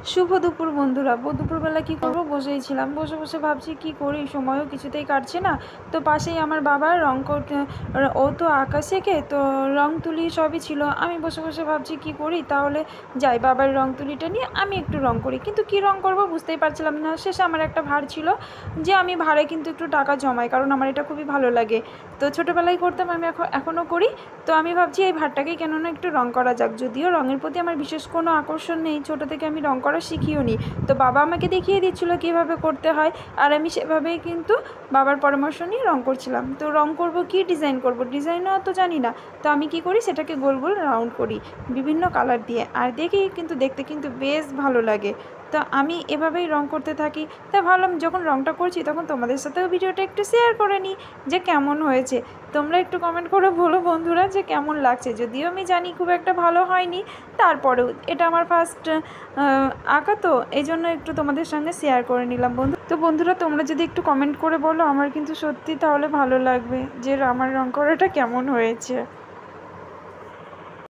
শুভ দুপুর বন্ধুরা। দুপুরবেলা কী করবো, বসেই ছিলাম, বসে বসে ভাবছি কি করি, সময়ও কিছুতেই কাটছে না। তো পাশেই আমার বাবার রং করতে, ও তো আঁকা শেখে, তো রং তুলি সবই ছিল। আমি বসে বসে ভাবছি কি করি, তাহলে যাই বাবার রং তুলিটা নিয়ে আমি একটু রং করি। কিন্তু কি রং করব বুঝতেই পারছিলাম না। শেষে আমার একটা ভার ছিল যে আমি ভাড়ে কিন্তু একটু টাকা জমাই, কারণ আমার এটা খুবই ভালো লাগে। তো ছোটোবেলায় করতাম, আমি এখনও করি। তো আমি ভাবছি এই ভারটাকেই কেন না একটু রং করা যাক। যদিও রঙের প্রতি আমার বিশেষ কোনো আকর্ষণ নেই, ছোটো থেকে আমি রং করা শিখিও নি। তো বাবা আমাকে দেখিয়ে দিচ্ছিলো কীভাবে করতে হয়, আর আমি সেভাবেই কিন্তু বাবার পরামর্শ নিয়ে রং করছিলাম। তো রং করব, কি ডিজাইন করব, ডিজাইনও তো জানি না। তো আমি কি করি, সেটাকে গোল গোল রাউন্ড করি বিভিন্ন কালার দিয়ে, আর দেখি কিন্তু দেখতে কিন্তু বেশ ভালো লাগে। তো আমি এভাবেই রং করতে থাকি। তা ভাবলাম যখন রংটা করছি তখন তোমাদের সাথেও ভিডিওটা একটু শেয়ার করে নিই যে কেমন হয়েছে। তোমরা একটু কমেন্ট করে বলো বন্ধুরা যে কেমন লাগছে। যদিও আমি জানি খুব একটা ভালো হয়নি, তারপরেও এটা আমার ফার্স্ট আঁকা, তো এই জন্য একটু তোমাদের সঙ্গে শেয়ার করে নিলাম বন্ধুরা তোমরা যদি একটু কমেন্ট করে বলো আমার কিন্তু সত্যি তাহলে ভালো লাগবে যে আমার রং করাটা কেমন হয়েছে।